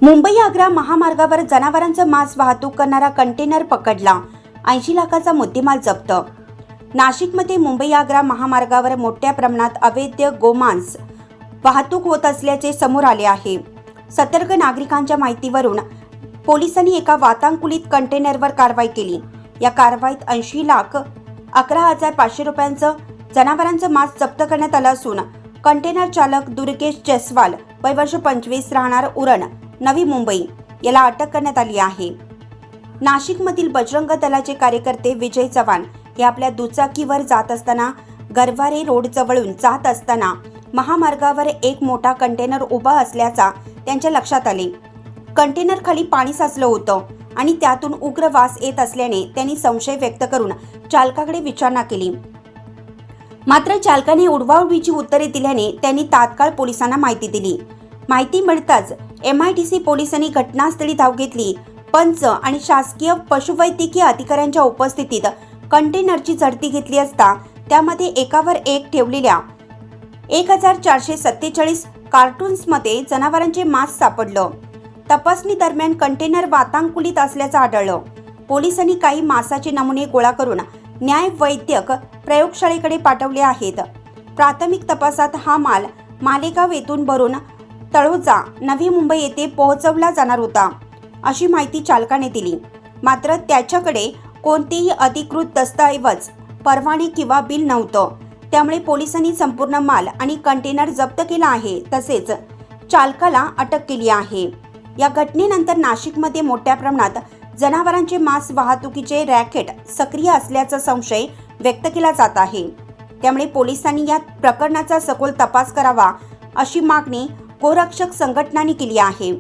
मुंबई आग्रा महामार्गावर जनावरांचं मांस वाहतूक करणारा कंटेनर पकडला, 80 लाखाचा मुद्देमाल जप्त। नाशिकमध्ये मुंबई आग्रा महामार्गावर मोठ्या प्रमाणात अवैध गोमांस वाहतूक होत असल्याचे समोर आले आहे। सतर्क नागरिकांच्या माहितीवरून पोलिसांनी एका वातानुकूलित कंटेनरवर कारवाई केली। या कारवाईत 80,11,500 रुपयांचं जनावरांचं मांस जप्त करण्यात आलं असून कंटेनर चालक दुर्गेश जयस्वाल वय वर्ष 25 राहणार उरण नवी मुंबई याला अटक करण्यात आली आहे। नाशिकमधील बजरंग दलाचे कार्यकर्ते विजय चव्हाण हे आपल्या दुचाकीवर जात असताना गरवारे रोड जवळून जात असताना महामार्गावर एक मोठा कंटेनर उभा असल्याचा त्यांच्या लक्षात आले। कंटेनर खाली पाणी साचलं होतं आणि त्यातून उग्र वास येत असल्याने त्यांनी संशय व्यक्त करून चालकाकडे विचारणा केली। मात्र चालकाने उडवाउडवीची उत्तरे दिल्याने त्यांनी तात्काळ पोलिसांना माहिती दिली। माहिती मिळताच MIDC पोलिसांनी घटनास्थळी धाव घेतली। पंच आणि शासकीय पशुवैद्यकीय अधिकाऱ्यांच्या उपस्थितीत कंटेनरची झडती घेतली असता त्यामध्ये एकावर एक ठेवलेल्या 1447 कार्टून्समध्ये जनावरांचे मांस सापडलं। तपासणी दरम्यान कंटेनर वातानुकूलित असल्याचं आढळलं। पोलिसांनी काही मांसाचे नमुने गोळा करून न्यायवैद्यक प्रयोगशाळेकडे पाठवले आहेत। प्राथमिक तपासात हा माल मालेगाव येथून भरून तळोजा नवी मुंबई येथे पोहोचवला जाणार होता अशी माहिती चालकाने दिली। मात्र त्याच्याकडे कोणतेही अधिकृत दस्तऐवज, परवाने किंवा बिल नव्हतं। त्यामुळे पोलिसांनी संपूर्ण माल आणि कंटेनर जप्त केला आहे, तसेच चालकाला अटक केली आहे। या घटनेनंतर नाशिकमध्ये मोठ्या प्रमाणात जनावरांचे मांस वाहतुकीचे रॅकेट सक्रिय असल्याचा संशय व्यक्त केला जात आहे। त्यामुळे पोलिसांनी या प्रकरणाचा सखोल तपास करावा अशी मागणी गोरक्षक संघटनांनी केली आहे।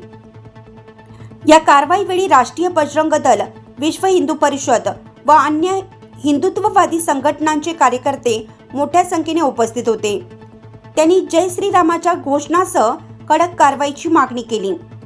या कारवाईवेळी राष्ट्रीय बजरंग दल, विश्व हिंदू परिषद व अन्य हिंदुत्ववादी संघटनांचे कार्यकर्ते मोठ्या संख्येने उपस्थित होते। त्यांनी जय श्रीरामाच्या घोषणासह कडक कारवाईची मागणी केली।